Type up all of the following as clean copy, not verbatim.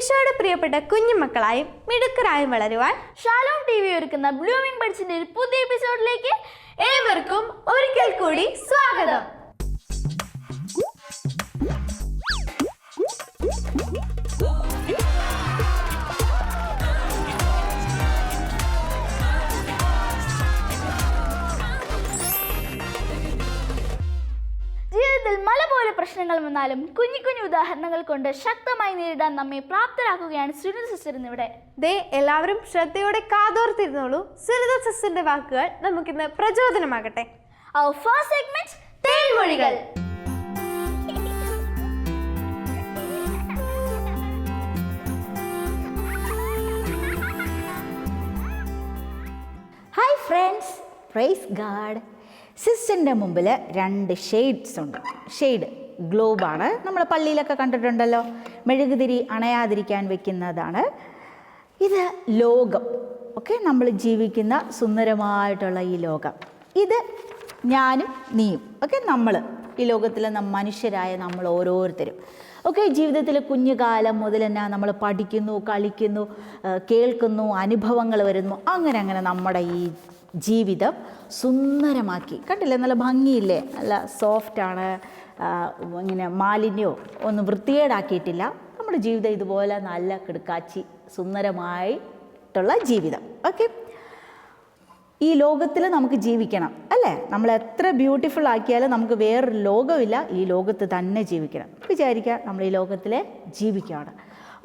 ഈശോയുടെ പ്രിയപ്പെട്ട കുഞ്ഞുമക്കളായും മിടുക്കരായും വളരുവാൻ ഷാലോം ടി വി ഒരുക്കുന്ന ബ്ലൂമിംഗ് ബഡ്സിന്റെ ഒരു പുതിയ എപ്പിസോഡിലേക്ക് ഏവർക്കും ഒരിക്കൽ കൂടി സ്വാഗതം. ജീവിതത്തിൽ മല പോലെ പ്രശ്നങ്ങൾ വന്നാലും കുഞ്ഞു കുഞ്ഞു ഉദാഹരണങ്ങൾ കൊണ്ട് ശക്തമായി നേരിടാൻ നമ്മെ പ്രാപ്തരാക്കുകയാണ് സുനിത സിസ്റ്റർ ഇന്നിവിടെ. എല്ലാവരും ശ്രദ്ധയോടെ കാതോർത്തിരുന്നോളൂ. സുനിത സിസ്റ്ററിന്റെ വാക്കുകൾ നമുക്കിന്ന് പ്രചോദനമാകട്ടെ. Our first segment, തേൻമൊഴികൾ. Hi friends, praise God. സിസ്റ്ററിൻ്റെ മുമ്പിൽ 2 ഷെയ്ഡ്സ് ഉണ്ട്. ഷെയ്ഡ് ഗ്ലോബാണ്, നമ്മൾ പള്ളിയിലൊക്കെ കണ്ടിട്ടുണ്ടല്ലോ, മെഴുകുതിരി അണയാതിരിക്കാൻ വെക്കുന്നതാണ്. ഇത് ലോകം, ഓക്കെ, നമ്മൾ ജീവിക്കുന്ന സുന്ദരമായിട്ടുള്ള ഈ ലോകം. ഇത് ഞാനും നീയും, ഓക്കെ, നമ്മൾ ഈ ലോകത്തിലെ മനുഷ്യരായ നമ്മൾ ഓരോരുത്തരും, ഓക്കെ, ജീവിതത്തിൽ കുഞ്ഞുകാലം മുതൽ തന്നെ നമ്മൾ പഠിക്കുന്നു, കളിക്കുന്നു, കേൾക്കുന്നു, അനുഭവങ്ങൾ വരുന്നു, അങ്ങനെ നമ്മുടെ ഈ ജീവിതം സുന്ദരമാക്കി. കണ്ടില്ലേ, നല്ല ഭംഗിയില്ലേ, നല്ല സോഫ്റ്റാണ്, ഇങ്ങനെ മാലിന്യമോ ഒന്നും വൃത്തികേടാക്കിയിട്ടില്ല. നമ്മുടെ ജീവിതം ഇതുപോലെ നല്ല കിടക്കാച്ചി സുന്ദരമായിട്ടുള്ള ജീവിതം. ഓക്കെ, ഈ ലോകത്തിൽ നമുക്ക് ജീവിക്കണം അല്ലേ? നമ്മൾ എത്ര ബ്യൂട്ടിഫുൾ ആക്കിയാലും നമുക്ക് വേറൊരു ലോകമില്ല, ഈ ലോകത്ത് തന്നെ ജീവിക്കണം. വിചാരിക്കുക നമ്മൾ ഈ ലോകത്തിലെ ജീവിക്കുകയാണ്.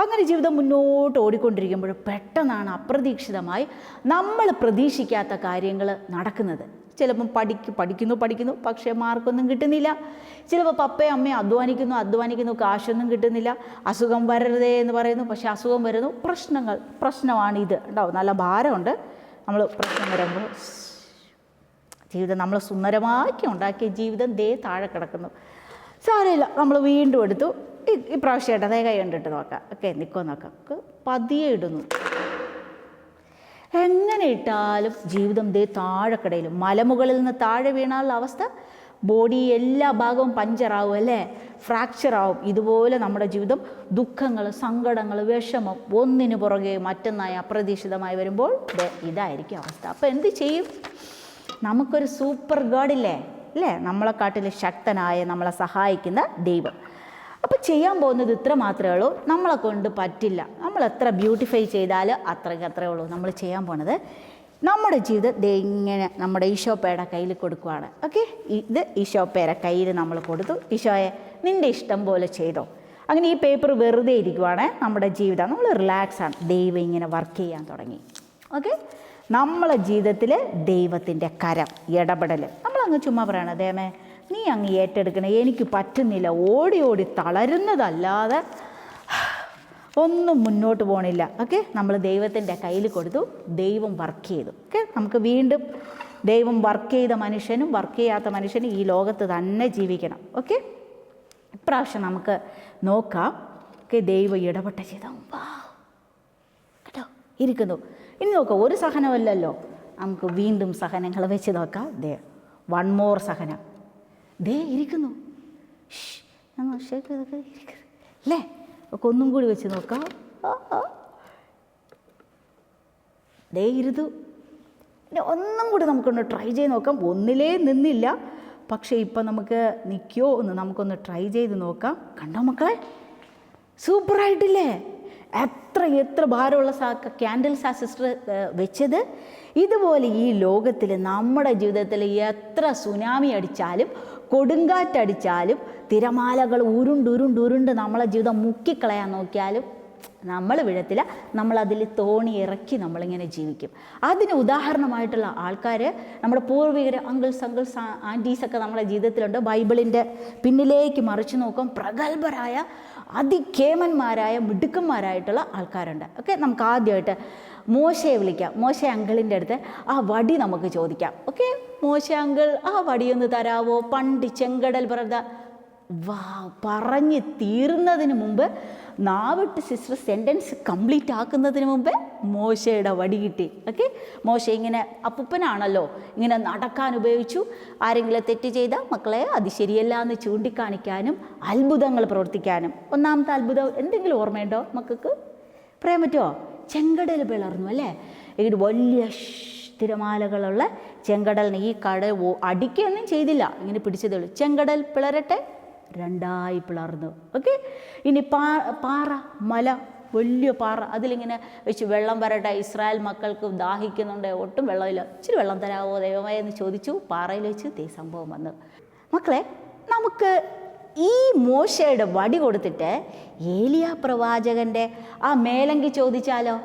അങ്ങനെ ജീവിതം മുന്നോട്ട് ഓടിക്കൊണ്ടിരിക്കുമ്പോൾ പെട്ടെന്നാണ് അപ്രതീക്ഷിതമായി നമ്മൾ പ്രതീക്ഷിക്കാത്ത കാര്യങ്ങൾ നടക്കുന്നത്. ചിലപ്പം പഠിക്കുന്നു, പക്ഷേ മാർക്കൊന്നും കിട്ടുന്നില്ല. ചിലപ്പോൾ പപ്പയും അമ്മയും അധ്വാനിക്കുന്നു, കാശൊന്നും കിട്ടുന്നില്ല. അസുഖം വരരുതേ എന്ന് പറയുന്നു, പക്ഷേ അസുഖം വരുന്നു. പ്രശ്നമാണ് ഇത്. ഉണ്ടാവും, നല്ല ഭാരമുണ്ട്. നമ്മൾ പ്രശ്നം വരുമ്പോൾ ജീവിതം നമ്മൾ സുന്ദരമാക്കി ഉണ്ടാക്കിയ ജീവിതം താഴെ കിടക്കുന്നു. സാരമില്ല, നമ്മൾ വീണ്ടും എടുത്തു. ഇപ്രാവശ്യമായിട്ട് അതേ കൈ കണ്ടിട്ട് നോക്കാം. ഓക്കെ, നോക്കാം. പതിയെ ഇടുന്നു. എങ്ങനെ ഇട്ടാലും ജീവിതം താഴെ കിടയിലും. മലമുകളിൽ നിന്ന് താഴെ വീണാലുള്ള അവസ്ഥ, ബോഡി എല്ലാ ഭാഗവും പഞ്ചറാവും അല്ലേ, ഫ്രാക്ചറാവും. ഇതുപോലെ നമ്മുടെ ജീവിതം ദുഃഖങ്ങൾ, സങ്കടങ്ങൾ, വിഷമം ഒന്നിനു പുറകെ മറ്റൊന്നായി അപ്രതീക്ഷിതമായി വരുമ്പോൾ ഇതായിരിക്കും അവസ്ഥ. അപ്പോൾ എന്ത് ചെയ്യും? നമുക്കൊരു സൂപ്പർ ഗോഡില്ലേ, അല്ലേ, നമ്മളെക്കാട്ടിൽ ശക്തനായ, നമ്മളെ സഹായിക്കുന്ന ദൈവം. അപ്പോൾ ചെയ്യാൻ പോകുന്നത് ഇത്ര മാത്രമേ ഉള്ളൂ. നമ്മളെ കൊണ്ട് പറ്റില്ല, നമ്മൾ എത്ര ബ്യൂട്ടിഫൈ ചെയ്താൽ അത്രയേ ഉള്ളൂ. നമ്മൾ ചെയ്യാൻ പോണത് നമ്മുടെ ജീവിതം ഇങ്ങനെ നമ്മുടെ ഈശോപ്പയുടെ കയ്യിൽ കൊടുക്കുകയാണ്. ഓക്കെ, ഇത് ഈശോപ്പയുടെ കയ്യിൽ നമ്മൾ കൊടുത്തു. ഈശോയെ, നിൻ്റെ ഇഷ്ടം പോലെ ചെയ്തോ. അങ്ങനെ ഈ പേപ്പർ വെറുതെ ഇരിക്കുവാണ്. നമ്മുടെ ജീവിതം നമ്മൾ റിലാക്സാണ്. ദൈവം ഇങ്ങനെ വർക്ക് ചെയ്യാൻ തുടങ്ങി. ഓക്കെ, നമ്മളെ ജീവിതത്തിൽ ദൈവത്തിൻ്റെ കരം, ഇടപെടൽ. നമ്മളങ്ങ് ചുമ്മാ പറയണം, ദൈവമേ നീ അങ്ങ് ഏറ്റെടുക്കണേ, എനിക്ക് പറ്റുന്നില്ല, ഓടി തളരുന്നതല്ലാതെ ഒന്നും മുന്നോട്ട് പോകണില്ല. ഓക്കെ, നമ്മൾ ദൈവത്തിൻ്റെ കയ്യിൽ കൊടുത്തു, ദൈവം വർക്ക് ചെയ്തു. ഓക്കെ, നമുക്ക് വീണ്ടും ദൈവം വർക്ക് ചെയ്ത മനുഷ്യനും വർക്ക് ചെയ്യാത്ത മനുഷ്യനും ഈ ലോകത്ത് തന്നെ ജീവിക്കണം. ഓക്കെ, ഇപ്രാവശ്യം നമുക്ക് നോക്കാം. ഓക്കെ, ദൈവം ഇടപെട്ട ചെയ്തോ കേട്ടോ ഇരിക്കുന്നു. ഇനി നോക്കാം, ഒരു സഹനമല്ലല്ലോ, നമുക്ക് വീണ്ടും സഹനങ്ങൾ വെച്ച് നോക്കാം. 1 more സഹനം ഇരിക്കുന്നു. അല്ലേ, ഒക്കെ ഒന്നും കൂടി വെച്ച് നോക്കാം. ഇരുതു. പിന്നെ ഒന്നും കൂടി നമുക്കൊന്ന് ട്രൈ ചെയ്ത് നോക്കാം. ഒന്നിലേ നിന്നില്ല, പക്ഷേ ഇപ്പം നമുക്ക് നിൽക്കുമോ എന്ന് നമുക്കൊന്ന് ട്രൈ ചെയ്ത് നോക്കാം. കണ്ടോ മക്കളെ, സൂപ്പറായിട്ടില്ലേ? എത്ര ഭാരമുള്ള ക്യാൻഡിൽസ് ആ സിസ്റ്റർ വെച്ചത്. ഇതുപോലെ ഈ ലോകത്തിൽ നമ്മുടെ ജീവിതത്തിൽ എത്ര സുനാമി അടിച്ചാലും, കൊടുങ്കാറ്റടിച്ചാലും, തിരമാലകൾ ഉരുണ്ട് നമ്മളെ ജീവിതം മുക്കിക്കളയാൻ നോക്കിയാലും നമ്മൾ വീഴത്തില്ല. നമ്മളതിൽ തോണി ഇറക്കി നമ്മളിങ്ങനെ ജീവിക്കും. അതിന് ഉദാഹരണമായിട്ടുള്ള ആൾക്കാർ, നമ്മുടെ പൂർവികർ, അങ്കിൾസ് ആൻറ്റീസൊക്കെ നമ്മുടെ ജീവിതത്തിലുണ്ട്. ബൈബിളിൻ്റെ പിന്നിലേക്ക് മറിച്ച് നോക്കും, പ്രഗത്ഭരായ, അതികേമന്മാരായ, മിടുക്കന്മാരായിട്ടുള്ള ആൾക്കാരുണ്ട്. ഓക്കെ, നമുക്ക് ആദ്യമായിട്ട് മോശയെ വിളിക്കാം. മോശ അങ്കിളിൻ്റെ അടുത്ത് ആ വടി നമുക്ക് ചോദിക്കാം. ഓക്കെ, മോശ അങ്കിൾ, ആ വടിയൊന്ന് തരാവോ? പണ്ട് ചെങ്കടൽ പറഞ്ഞ് തീർന്നതിന് മുമ്പ്, നാവിട്ട് സിസ്റ്റർ സെൻറ്റൻസ് കംപ്ലീറ്റ് ആക്കുന്നതിന് മുമ്പേ മോശയുടെ വടി കിട്ടി. ഓക്കെ, മോശ ഇങ്ങനെ അപ്പൂപ്പനാണല്ലോ, ഇങ്ങനെ നടക്കാൻ ഉപയോഗിച്ചു. ആരെങ്കിലും തെറ്റ് ചെയ്താൽ മക്കളെ അത് ശരിയല്ല എന്ന് ചൂണ്ടിക്കാണിക്കാനും അത്ഭുതങ്ങൾ പ്രവർത്തിക്കാനും. ഒന്നാമത്തെ അത്ഭുതം എന്തെങ്കിലും ഓർമ്മയുണ്ടോ മക്കൾക്ക്? പറയാൻ പറ്റുമോ? ചെങ്കടൽ പിളർന്നു അല്ലേ? ഇത് വലിയ തിരമാലകളുള്ള ചെങ്കടലിന് ഈ അടിക്കുകയൊന്നും ചെയ്തില്ല, ഇങ്ങനെ പിടിച്ചതേ ഉള്ളൂ. ചെങ്കടൽ പിളരട്ടെ, രണ്ടായി പിളർന്നു. ഓക്കെ, ഇനി പാറ, മല, വലിയ പാറ, അതിലിങ്ങനെ വെച്ച് വെള്ളം വരട്ടെ, ഇസ്രായേൽ മക്കൾക്ക് ദാഹിക്കുന്നുണ്ട്, ഒട്ടും വെള്ളമില്ല, ഇച്ചിരി വെള്ളം തരാമോ ദൈവമേ എന്ന് ചോദിച്ചു. പാറയിൽ വെച്ച് സംഭവം വന്നു. മക്കളെ, നമുക്ക് ഈ മോശയുടെ വടി കൊടുത്തിട്ട് ഏലിയ പ്രവാചകൻ്റെ ആ മേലങ്കി ചോദിച്ചാലോ?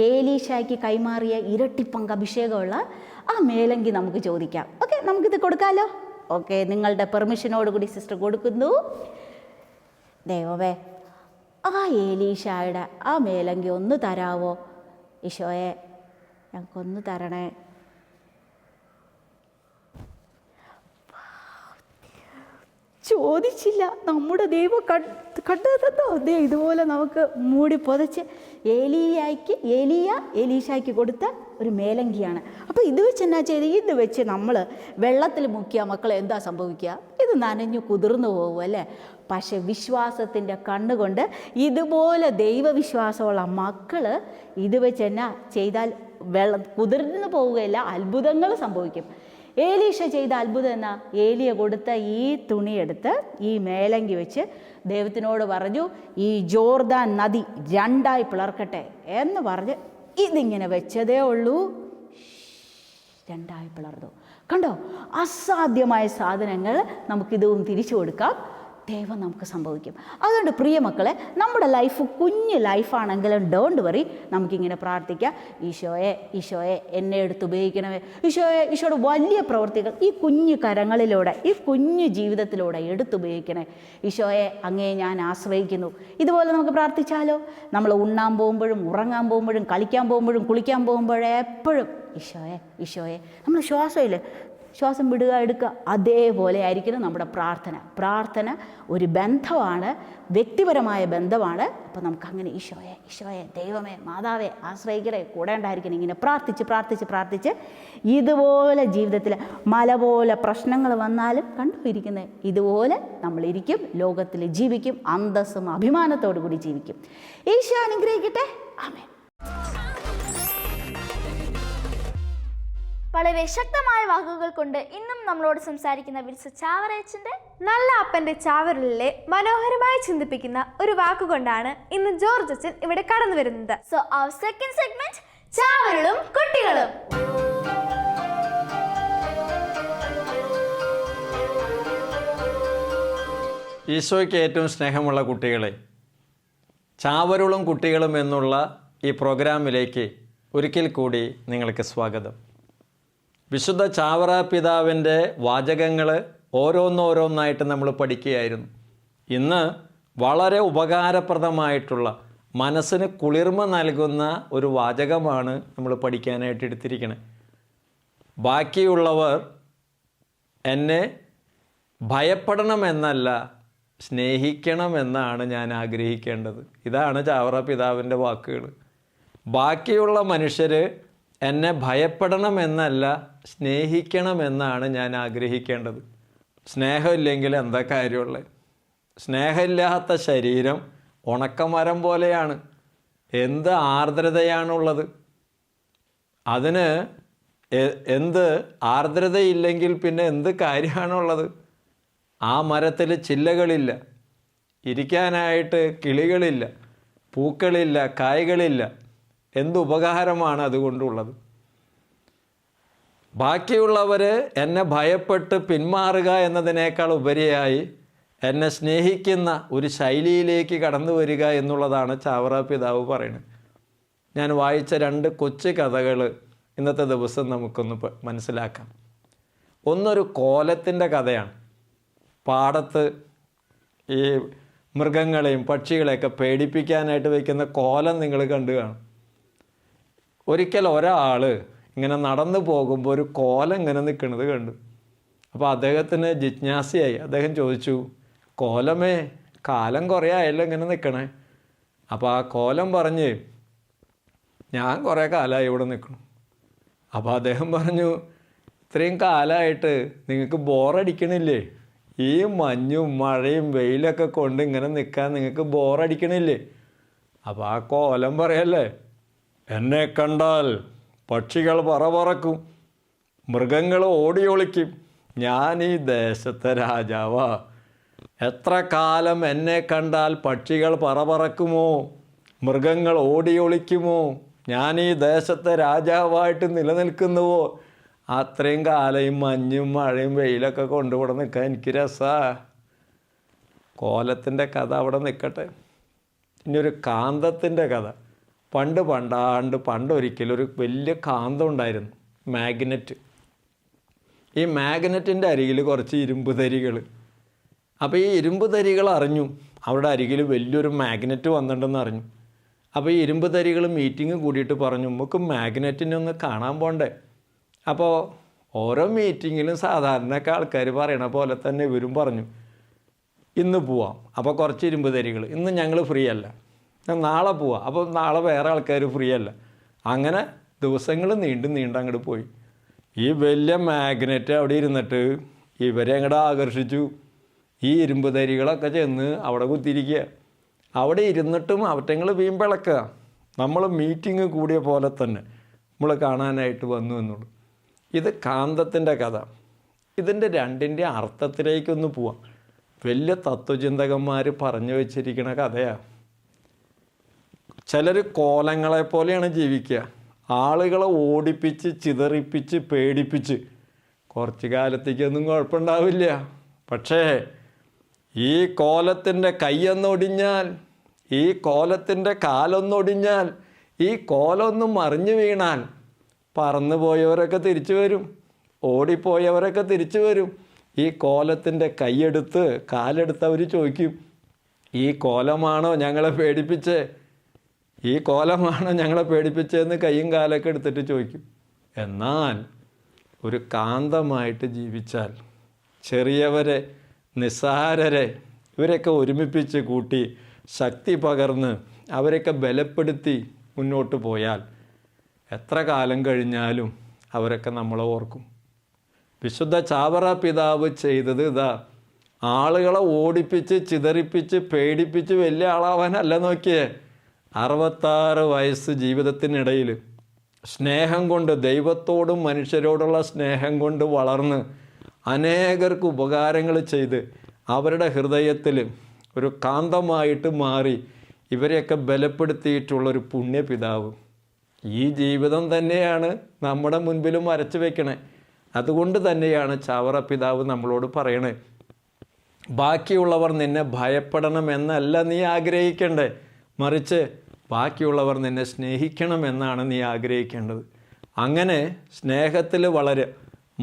ഏലീശായ്ക്ക് കൈമാറിയ ഇരട്ടിപ്പങ്ക് അഭിഷേകമുള്ള ആ മേലങ്കി നമുക്ക് ചോദിക്കാം. ഓക്കെ, നമുക്കിത് കൊടുക്കാമല്ലോ? ഓക്കെ, നിങ്ങളുടെ പെർമിഷനോടുകൂടി സിസ്റ്റർ കൊടുക്കുന്നു. ദൈവമേ, ആ ഏലീശായുടെ ആ മേലങ്കി ഒന്ന് തരാവോ? ഈശോയെ, ഞങ്ങൾക്കൊന്ന് തരണേ. ചോദിച്ചില്ല, നമ്മുടെ ദൈവം കണ്ടതോ? ദേ ഇതുപോലെ നമുക്ക് മൂടി പുതച്ച് ഏലീശായ്ക്ക് കൊടുത്ത ഒരു മേലങ്കിയാണ്. അപ്പോൾ ഇത് വെച്ച് എന്നാ ചെയ്ത്? ഇത് വെച്ച് നമ്മൾ വെള്ളത്തിൽ മുക്കിയ മക്കളെ എന്താ സംഭവിക്കുക? ഇത് നനഞ്ഞു കുതിർന്നു പോകും അല്ലേ? പക്ഷെ വിശ്വാസത്തിൻ്റെ കണ്ണുകൊണ്ട് ഇതുപോലെ ദൈവവിശ്വാസമുള്ള മക്കൾ ഇത് വെച്ച് എന്നാ ചെയ്താൽ വെള്ളം കുതിർന്നു പോവുകയില്ല, അത്ഭുതങ്ങൾ സംഭവിക്കും. ഏലീശ ചെയ്ത അത്ഭുതം എന്നാ? ഏലിയ കൊടുത്ത ഈ തുണിയെടുത്ത് ഈ മേലങ്കി വെച്ച് ദൈവത്തിനോട് പറഞ്ഞു, ഈ ജോർദാൻ നദി രണ്ടായി പിളർക്കട്ടെ എന്ന് പറഞ്ഞ് ഇതിങ്ങനെ വെച്ചതേ ഉള്ളൂ, രണ്ടായി പിളർന്നു. കണ്ടോ? അസാധ്യമായ സാധനങ്ങൾ നമുക്കിതും തിരിച്ചു കൊടുക്കാം, ദൈവം നമുക്ക് സംഭവിക്കും. അതുകൊണ്ട് പ്രിയ മക്കളെ, നമ്മുടെ ലൈഫ് കുഞ്ഞ് ലൈഫാണെങ്കിലും ഡോണ്ട് വറി, നമുക്കിങ്ങനെ പ്രാർത്ഥിക്കാം. ഈശോയെ എന്നെ എടുത്ത് ഉപയോഗിക്കണമേ. ഈശോയുടെ വലിയ പ്രവൃത്തികൾ ഈ കുഞ്ഞു കരങ്ങളിലൂടെ, ഈ കുഞ്ഞു ജീവിതത്തിലൂടെ എടുത്തുപയോഗിക്കണേ. ഈശോയെ, അങ്ങയെ ഞാൻ ആശ്രയിക്കുന്നു. ഇതുപോലെ നമുക്ക് പ്രാർത്ഥിച്ചാലോ? നമ്മൾ ഉണ്ണാൻ പോകുമ്പോഴും, ഉറങ്ങാൻ പോകുമ്പോഴും, കളിക്കാൻ പോകുമ്പോഴും, കുളിക്കാൻ പോകുമ്പോഴെപ്പോഴും ഈശോയെ നമ്മൾ ശ്വാസം വിടുക, എടുക്കുക, അതേപോലെ ആയിരിക്കണം നമ്മുടെ പ്രാർത്ഥന ഒരു ബന്ധമാണ്, വ്യക്തിപരമായ ബന്ധമാണ്. അപ്പോൾ നമുക്കങ്ങനെ ഈശോയെ ദൈവമേ, മാതാവേ ആശ്രയിക്കണേ, കൂടെ ഉണ്ടായിരിക്കണം. ഇങ്ങനെ പ്രാർത്ഥിച്ച് ഇതുപോലെ ജീവിതത്തിൽ മല പോലെ പ്രശ്നങ്ങൾ വന്നാലും കണ്ടുപോയിരിക്കുന്നത് ഇതുപോലെ നമ്മളിരിക്കും, ലോകത്തിൽ ജീവിക്കും, അന്തസ്സും അഭിമാനത്തോടു കൂടി ജീവിക്കും. ഈശോ അനുഗ്രഹിക്കട്ടെ. ആമേൻ. വളരെ ശക്തമായ വാക്കുകൾ കൊണ്ട് ഇന്നും നമ്മളോട് സംസാരിക്കുന്ന വിൽസ ചാവറയച്ചന്റെ നല്ല അപ്പന്റെ ചാവറിലെ മനോഹരമായി ചിന്തിപ്പിക്കുന്ന ഒരു വാക്കുകൊണ്ടാണ് ഇന്ന് ജോർജ് അച്ഛൻ ഇവിടെ കടന്നു വരുന്നത്. സോ അവർ സെക്കൻഡ് സെഗ്മെന്റ്, ചാവറുകളും കുട്ടികളും. ഈശോയ്ക്ക് ഏറ്റവും സ്നേഹമുള്ള കുട്ടികളെ, ചാവരുളും കുട്ടികളും എന്നുള്ള ഈ പ്രോഗ്രാമിലേക്ക് ഒരിക്കൽ കൂടി നിങ്ങൾക്ക് സ്വാഗതം. വിശുദ്ധ ചാവറ പിതാവിൻ്റെ വാചകങ്ങൾ ഓരോന്നോരോന്നായിട്ട് നമ്മൾ പഠിക്കുകയായിരുന്നു. ഇന്ന് വളരെ ഉപകാരപ്രദമായിട്ടുള്ള, മനസ്സിന് കുളിർമ നൽകുന്ന ഒരു വാചകമാണ് നമ്മൾ പഠിക്കാനായിട്ട് എടുത്തിരിക്കുന്നത്. ബാക്കിയുള്ളവർ എന്നെ ഭയപ്പെടണമെന്നല്ല, സ്നേഹിക്കണമെന്നാണ് ഞാൻ ആഗ്രഹിക്കേണ്ടത്. ഇതാണ് ചാവറ പിതാവിൻ്റെ വാക്കുകൾ. ബാക്കിയുള്ള മനുഷ്യർ എന്നെ ഭയപ്പെടണമെന്നല്ല, സ്നേഹിക്കണമെന്നാണ് ഞാൻ ആഗ്രഹിക്കേണ്ടത്. സ്നേഹമില്ലെങ്കിൽ എന്താ കാര്യമുള്ളത്? സ്നേഹമില്ലാത്ത ശരീരം ഉണക്കമരം പോലെയാണ്. എന്ത് ആർദ്രതയാണുള്ളത്? അതിന് എന്ത് ആർദ്രതയില്ലെങ്കിൽ പിന്നെ എന്ത് കാര്യമാണുള്ളത്? ആ മരത്തിൽ ചില്ലകളില്ല, ഇരിക്കാനായിട്ട് കിളികളില്ല, പൂക്കളില്ല, കായ്കളില്ല. എന്ത് ഉപകാരമാണ് അതുകൊണ്ടുള്ളത്? ബാക്കിയുള്ളവർ എന്നെ ഭയപ്പെട്ട് പിന്മാറുക എന്നതിനേക്കാൾ ഉപരിയായി എന്നെ സ്നേഹിക്കുന്ന ഒരു ശൈലിയിലേക്ക് കടന്നു വരിക എന്നുള്ളതാണ് ചാവറ പിതാവ് പറയുന്നത്. ഞാൻ വായിച്ച 2 കൊച്ചു കഥകൾ ഇന്നത്തെ ദിവസം നമുക്കൊന്ന് മനസ്സിലാക്കാം. ഒന്നൊരു കോലത്തിൻ്റെ കഥയാണ്. പാടത്ത് ഈ മൃഗങ്ങളെയും പക്ഷികളെയൊക്കെ പേടിപ്പിക്കാനായിട്ട് വയ്ക്കുന്ന കോലം നിങ്ങൾ കണ്ടു കാണും. ഒരിക്കൽ ഒരാൾ ഇങ്ങനെ നടന്നു പോകുമ്പോൾ ഒരു കോലം ഇങ്ങനെ നിൽക്കുന്നത് കണ്ടു. അപ്പോൾ അദ്ദേഹത്തിന് ജിജ്ഞാസയായി. അദ്ദേഹം ചോദിച്ചു, കോലമേ, കാലം കുറേ ആയല്ലോ ഇങ്ങനെ നിൽക്കണേ? അപ്പോൾ ആ കോലം പറഞ്ഞ്, ഞാൻ കുറേ കാലമായി ഇവിടെ നിൽക്കണം. അപ്പോൾ അദ്ദേഹം പറഞ്ഞു, ഇത്രയും കാലമായിട്ട് നിങ്ങൾക്ക് ബോറടിക്കണില്ലേ? ഈ മഞ്ഞും മഴയും വെയിലൊക്കെ കൊണ്ട് ഇങ്ങനെ നിൽക്കാൻ നിങ്ങൾക്ക് ബോറടിക്കണില്ലേ? അപ്പോൾ ആ കോലം പറയല്ലേ, എന്നെ കണ്ടാൽ പക്ഷികൾ പറക്കും, മൃഗങ്ങൾ ഓടി ഒളിക്കും, ഞാൻ ഈ ദേശത്തെ രാജാവാ. എത്ര കാലം എന്നെ കണ്ടാൽ പക്ഷികൾ പറക്കുമോ, മൃഗങ്ങൾ ഓടി ഒളിക്കുമോ, ഞാൻ ഈ ദേശത്തെ രാജാവായിട്ട് നിലനിൽക്കുന്നുവോ, അത്രയും കാലം ഈ മഞ്ഞും മഴയും വെയിലൊക്കെ കൊണ്ടുവിടെ നിൽക്കാൻ എനിക്ക് രസമാണ്. കോലത്തിൻ്റെ കഥ അവിടെ നിൽക്കട്ടെ. ഇനി ഒരു കാന്തത്തിൻ്റെ കഥ. പണ്ടൊരിക്കലും ഒരു വലിയ കാന്തം ഉണ്ടായിരുന്നു, മാഗ്നറ്റ്. ഈ മാഗ്നറ്റിൻ്റെ അരികിൽ കുറച്ച് ഇരുമ്പ് തരികൾ. അപ്പോൾ ഈ ഇരുമ്പ് തരികൾ അറിഞ്ഞു അവിടെ അരികിൽ വലിയൊരു മാഗ്നറ്റ് വന്നിട്ടുണ്ടെന്ന് അറിഞ്ഞു. അപ്പോൾ ഈ ഇരുമ്പ് തരികൾ മീറ്റിംഗ് കൂടിയിട്ട് പറഞ്ഞു, നമുക്ക് മാഗ്നറ്റിനെ ഒന്ന് കാണാൻ പോണ്ടേ. അപ്പോൾ ഓരോ മീറ്റിങ്ങിലും സാധാരണയൊക്കെ ആൾക്കാർ പറയണ പോലെ തന്നെ ഇവരും പറഞ്ഞു, ഇന്ന് പോവാം. അപ്പോൾ കുറച്ച് ഇരുമ്പ് തരികൾ, ഇന്ന് ഞങ്ങൾ ഫ്രീ അല്ല, നാളെ പോവാം. അപ്പോൾ നാളെ വേറെ ആൾക്കാർ ഫ്രീ അല്ല. അങ്ങനെ ദിവസങ്ങൾ നീണ്ട് അങ്ങോട്ട് പോയി. ഈ വലിയ മാഗ്നറ്റ് അവിടെ ഇരുന്നിട്ട് ഇവരെ അങ്ങോട്ട് ആകർഷിച്ചു. ഈ ഇരുമ്പ് തരികളൊക്കെ ചെന്ന് അവിടെ കുത്തിയിരിക്കുക. അവിടെ ഇരുന്നിട്ടും അവറ്റങ്ങൾ വീമ്പിളക്കുക. നമ്മൾ മീറ്റിംഗ് കൂടിയ പോലെ തന്നെ നമ്മൾ കാണാനായിട്ട് വന്നു എന്നുള്ളൂ. ഇത് കാന്തത്തിൻ്റെ കഥ. ഇതിൻ്റെ രണ്ടിൻ്റെ അർത്ഥത്തിലേക്കൊന്ന് പോവാം. വലിയ തത്വചിന്തകന്മാർ പറഞ്ഞു വെച്ചിരിക്കുന്ന കഥയാണ്. ചിലർ കോലങ്ങളെ പോലെയാണ് ജീവിക്കുക. ആളുകളെ ഓടിപ്പിച്ച് ചിതറിപ്പിച്ച് പേടിപ്പിച്ച് കുറച്ച് കാലത്തേക്കൊന്നും കുഴപ്പമുണ്ടാവില്ല. പക്ഷേ ഈ കോലത്തിൻ്റെ കൈയൊന്നൊടിഞ്ഞാൽ, ഈ കോലത്തിൻ്റെ കാലൊന്നൊടിഞ്ഞാൽ, ഈ കോലൊന്നും മറിഞ്ഞു വീണാൽ പറന്നു പോയവരൊക്കെ തിരിച്ചു വരും, ഓടിപ്പോയവരൊക്കെ തിരിച്ചു വരും. ഈ കോലത്തിൻ്റെ കൈയെടുത്ത് കാലെടുത്ത് അവർ ചോദിക്കും, ഈ കോലമാണോ ഞങ്ങളെ പേടിപ്പിച്ചേ, ഈ കോലമാണോ ഞങ്ങളെ പേടിപ്പിച്ചതെന്ന് കൈയും കാലൊക്കെ എടുത്തിട്ട് ചോദിക്കും. എന്നാൽ ഒരു കാന്തമായിട്ട് ജീവിച്ചാൽ ചെറിയവരെ, നിസ്സാരരെ ഇവരൊക്കെ ഒരുമിപ്പിച്ച് കൂട്ടി ശക്തി പകർന്ന് അവരൊക്കെ ബലപ്പെടുത്തി മുന്നോട്ട് പോയാൽ എത്ര കാലം കഴിഞ്ഞാലും അവരൊക്കെ നമ്മളെ ഓർക്കും. വിശുദ്ധ ചാവറ പിതാവ് ചെയ്തത് ഇതാ. ആളുകളെ ഓടിപ്പിച്ച് ചിതറിപ്പിച്ച് പേടിപ്പിച്ച് വലിയ ആളാവാനല്ല നോക്കിയേ. 66 വയസ്സ് ജീവിതത്തിനിടയിൽ സ്നേഹം കൊണ്ട്, ദൈവത്തോടും മനുഷ്യരോടുള്ള സ്നേഹം കൊണ്ട് വളർന്ന് അനേകർക്ക് ഉപകാരങ്ങൾ ചെയ്ത് അവരുടെ ഹൃദയത്തിൽ ഒരു കാന്തമായിട്ട് മാറി ഇവരെയൊക്കെ ബലപ്പെടുത്തിയിട്ടുള്ളൊരു പുണ്യപിതാവ്. ഈ ജീവിതം തന്നെയാണ് നമ്മുടെ മുൻപിലും വരച്ചു വെക്കണേ. അതുകൊണ്ട് തന്നെയാണ് ചാവറ പിതാവ് നമ്മളോട് പറയണേ, ബാക്കിയുള്ളവർ നിന്നെ ഭയപ്പെടണമെന്നല്ല നീ ആഗ്രഹിക്കണ്ടേ, മറിച്ച് ബാക്കിയുള്ളവർ നിന്നെ സ്നേഹിക്കണമെന്നാണ് നീ ആഗ്രഹിക്കേണ്ടത്. അങ്ങനെ സ്നേഹത്തിൽ വളരെ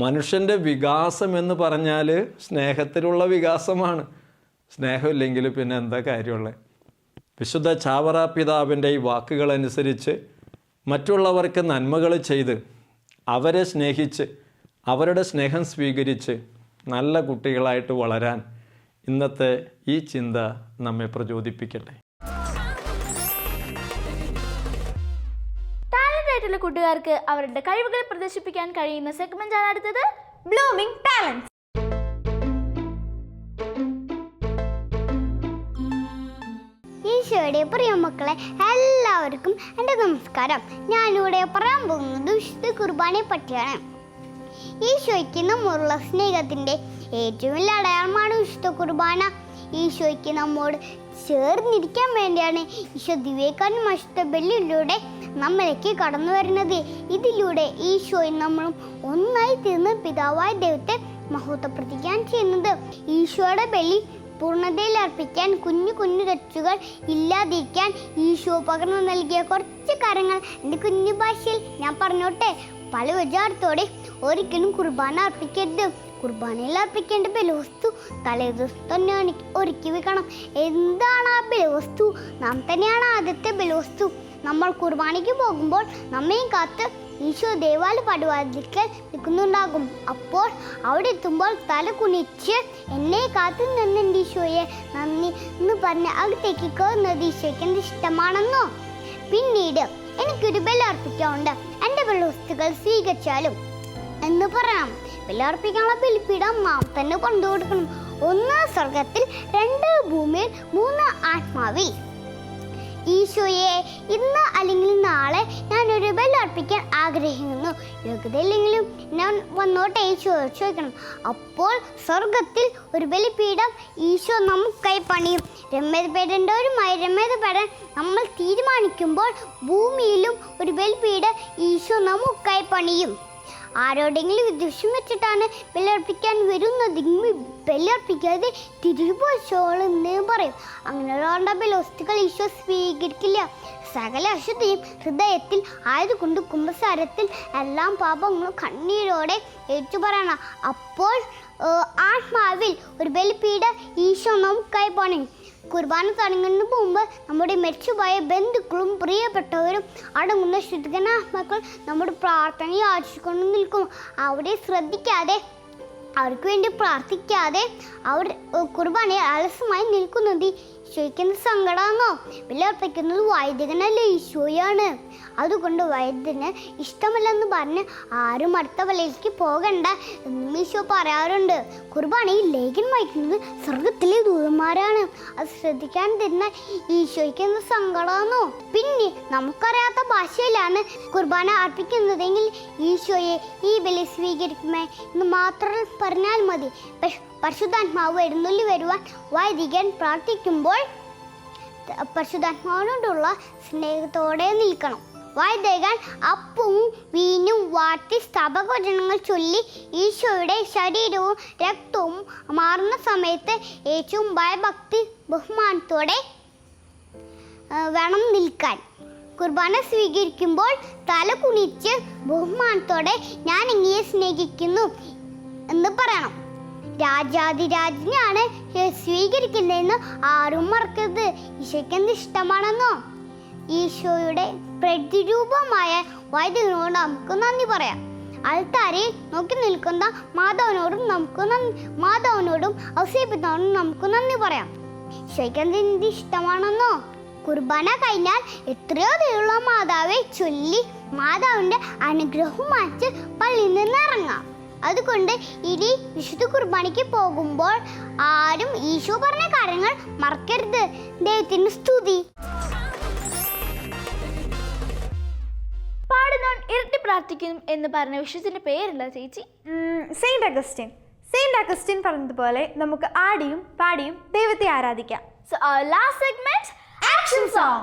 മനുഷ്യൻ്റെ വികാസം എന്ന് പറഞ്ഞാൽ സ്നേഹത്തിലുള്ള വികാസമാണ്. സ്നേഹമില്ലെങ്കിൽ പിന്നെ എന്താ കാര്യമുള്ളത്? വിശുദ്ധ ചാവറ പിതാവിൻ്റെ ഈ വാക്കുകളനുസരിച്ച് മറ്റുള്ളവർക്ക് നന്മകൾ ചെയ്ത് അവരെ സ്നേഹിച്ച് അവരുടെ സ്നേഹം സ്വീകരിച്ച് നല്ല കുട്ടികളായിട്ട് വളരാൻ ഇന്നത്തെ ഈ ചിന്ത നമ്മെ പ്രചോദിപ്പിക്കട്ടെ. ടാലന്റ് ആയിട്ടുള്ള കൂട്ടുകാർക്ക് അവരുടെ കഴിവുകൾ പ്രദർശിപ്പിക്കാൻ കഴിയുന്ന സെഗ്മെന്റാണ് അടുത്തത്, ബ്ലൂമിംഗ് ടാലന്റ്. ഈശോയുടെ പ്രിയ മക്കളെ എല്ലാവർക്കും എൻ്റെ നമസ്കാരം. ഞാനിവിടെ പറയാൻ പോകുന്നത് വിശുദ്ധ കുർബാനയെ പറ്റിയാണ്. ഈശോയ്ക്ക് നമ്മോടുള്ള സ്നേഹത്തിൻ്റെ ഏറ്റവും വലിയ അടയാളമാണ് വിശുദ്ധ കുർബാന. ഈശോയ്ക്ക് നമ്മോട് ചേർന്നിരിക്കാൻ വേണ്ടിയാണ് ഈശോ ദിവ്യകാരുണ്യ വിശുദ്ധ ബലിയിലൂടെ നമ്മളിലേക്ക് കടന്നു വരുന്നത്. ഇതിലൂടെ ഈശോയും നമ്മളും ഒന്നായി തീർന്ന് പിതാവായ ദൈവത്തെ മഹത്വപ്പെടുത്തിക്കാൻ ചെയ്യുന്നത്. ഈശോയുടെ ബലി പൂർണ്ണതയിൽ അർപ്പിക്കാൻ, കുഞ്ഞു കുഞ്ഞു തെറ്റുകൾ ഇല്ലാതിരിക്കാൻ ഈശോ പകർന്നു നൽകിയ കുറച്ച് കാര്യങ്ങൾ എൻ്റെ കുഞ്ഞു ഭാഷയിൽ ഞാൻ പറഞ്ഞോട്ടെ. പല വിചാരത്തോടെ ഒരിക്കലും കുർബാന അർപ്പിക്കരുത്. കുർബാനയിൽ അർപ്പിക്കേണ്ട ബലിവസ്തു തലേദിവസം തന്നെ ഒരുക്കി വെക്കണം. എന്താണ് ആ ബലിവസ്തു? നാം തന്നെയാണ് ആദ്യത്തെ ബലിവസ്തു. നമ്മൾ കുർബാനയ്ക്ക് പോകുമ്പോൾ നമ്മയും കാത്ത് ഈശോ ദേവാലയ പടിവാതിൽക്കൽ നിൽക്കുന്നുണ്ടാകും. അപ്പോൾ അവിടെ എത്തുമ്പോൾ തല കുനിച്ച് എന്നെ കാത്തു നിന്നെൻ്റെ ഈശോയെ നന്ദി എന്ന് പറഞ്ഞ് അകത്തേക്ക് കയറുന്നത് ഈശോയ്ക്ക് എന്ത് ഇഷ്ടമാണെന്നോ. പിന്നീട് എനിക്കൊരു ബലിയർപ്പിക്കാറുണ്ട്, എൻ്റെ ബലിവസ്തുക്കൾ സ്വീകരിച്ചാലും എന്ന് പറയാം. ബലിയർപ്പിക്കാനുള്ള ബലിപീഠം നാം തന്നെ കൊണ്ടു കൊടുക്കണം. 1 സ്വർഗത്തിൽ, 2 ഭൂമിയിൽ, 3 ആത്മാവിൽ. ഈശോയെ, ഇന്ന് അല്ലെങ്കിൽ നാളെ ഞാനൊരു ബലി ആഗ്രഹിക്കുന്നു. യോഗ്യതയില്ലെങ്കിലും ഞാൻ വന്നോട്ടെ ചോദിക്കണം. അപ്പോൾ സ്വർഗത്തിൽ ഒരു ബലിപീഠം ഈശോ നമുക്കായി പണിയും. രമ്യതപേടൻ നമ്മൾ തീരുമാനിക്കുമ്പോൾ ഭൂമിയിലും ഒരു ബലിപീഠം ഈശോ നമുക്കായി പണിയും. ആരോടെങ്കിലും വിദ്വേഷം വെച്ചിട്ടാണ് ബലിയർപ്പിക്കാൻ വരുന്നതെങ്കിൽ ബലിയർപ്പിക്കാതെ തിരികെ പറയും. അങ്ങനെയുള്ള ബലിവസ്തുക്കൾ ഈശോ സ്വീകരിക്കില്ല. സകല അശുദ്ധിയും ഹൃദയത്തിൽ ആയതുകൊണ്ട് കുമ്പസാരത്തിൽ എല്ലാം പാപങ്ങളും കണ്ണീരോടെ ഏറ്റുപറയണം. അപ്പോൾ ആത്മാവിൽ ഒരു ബലിപീഠം ഈശോ നമുക്കായി പണിയും. കുർബാന തുടങ്ങുന്നതിന് മുമ്പ് നമ്മുടെ മരിച്ചുപോയ ബന്ധുക്കളും പ്രിയപ്പെട്ടവരും അടങ്ങുന്ന ശുദ്ധനാത്മാക്കൾ നമ്മുടെ പ്രാർത്ഥന യാചിച്ചുകൊണ്ട് നിൽക്കും. അവരെ ശ്രദ്ധിക്കാതെ, അവർക്ക് വേണ്ടി പ്രാർത്ഥിക്കാതെ അവർ കുർബാനയിൽ അലസമായി നിൽക്കുന്നത് ഈശോയ്ക്കുന്ന സങ്കടമാണോ? ബലിയർപ്പിക്കുന്നത് വൈദികനല്ല, ഈശോയാണ്. അതുകൊണ്ട് വൈദ്യന് ഇഷ്ടമല്ലെന്ന് പറഞ്ഞ് ആരും അടുത്ത ബലിയിലേക്ക് പോകണ്ട എന്നും ഈശോ പറയാറുണ്ട്. കുർബാനയിൽ ലേഖനം വായിക്കുന്നത് സ്വർഗത്തിലെ ദൂതന്മാരാണ്. അത് ശ്രദ്ധിക്കാൻ തരുന്ന ഈശോയ്ക്ക് എന്ത് സങ്കടമാണോ? പിന്നെ നമുക്കറിയാത്ത ഭാഷയിലാണ് കുർബാന അർപ്പിക്കുന്നതെങ്കിൽ ഈശോയെ ഈ ബലി സ്വീകരിക്കുമേ എന്ന് മാത്രം പറഞ്ഞാൽ മതി. പരിശുദ്ധാത്മാവ് എഴുന്നള്ളി വരുവാൻ വൈദികൻ പ്രാർത്ഥിക്കുമ്പോൾ പരിശുദ്ധാത്മാവിനോടുള്ള സ്നേഹത്തോടെ നിൽക്കണം. വൈദികൻ അപ്പവും വീഞ്ഞും വാട്ടി സ്തവവചനങ്ങൾ ചൊല്ലി ഈശോയുടെ ശരീരവും രക്തവും മാറുന്ന സമയത്ത് ഏറ്റവും ഭയഭക്തി ബഹുമാനത്തോടെ വേണം നിൽക്കാൻ. കുർബാന സ്വീകരിക്കുമ്പോൾ തല കുനിച്ച് ബഹുമാനത്തോടെ ഞാൻ ഇങ്ങനെ സ്നേഹിക്കുന്നു എന്ന് പറയണം. രാജാതിരാജനെയാണ് സ്വീകരിക്കുന്നതെന്ന് ആരും മറക്കരുത്. ഈശോയ്ക്ക് എന്ത് ഇഷ്ടമാണെന്നോ? ഈശോയുടെ പ്രതിരൂപമായ വൈദികനോട് നമുക്ക് നന്ദി പറയാം. അൾത്താരയിൽ നോക്കി നിൽക്കുന്ന മാതാവിനോടും ഔസേപ്പിനോടും നമുക്ക് നന്ദി പറയാം. ഈശോയ്ക്ക് എന്ത് ഇഷ്ടമാണെന്നോ? കുർബാന കഴിഞ്ഞാൽ എത്രയോ ദയുള്ള മാതാവെ ചൊല്ലി മാതാവിൻ്റെ അനുഗ്രഹം വാങ്ങിച്ച് പള്ളിയിൽ നിന്ന് ഇറങ്ങാം. അതുകൊണ്ട് ഇനി വിശുദ്ധ കുർബാനയ്ക്ക് പോകുമ്പോൾ ആരും ഈശോ പറഞ്ഞ കാര്യങ്ങൾ മറക്കരുത്. ദൈവത്തിന് സ്തുതി. പാടുന്നോൻ ഇരട്ടി പ്രാർത്ഥിക്കും എന്ന് പറഞ്ഞ വിശുദ്ധന്റെ പേരല്ല ചേച്ചി? സെയിന്റ് അഗസ്റ്റിൻ പറഞ്ഞതുപോലെ നമുക്ക് ആടിയും പാടിയും ദൈവത്തെ ആരാധിക്കാം. So our last segment, action song.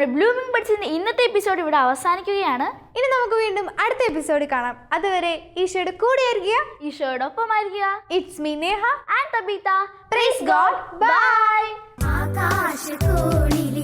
നമ്മുടെ ബ്ലൂമിംഗ് ബഡ്സിന്റെ ഇന്നത്തെ എപ്പിസോഡ് ഇവിടെ അവസാനിക്കുകയാണ്. ഇനി നമുക്ക് വീണ്ടും അടുത്ത എപ്പിസോഡിൽ കാണാം. അതുവരെ ഈശോയുടെ കൂടെയായിരിക്കുക, ഈശോയോടൊപ്പമായിരിക്കുക. It's me Neha and Tabitha. Praise God. Bye. ആകാശകോണിൽ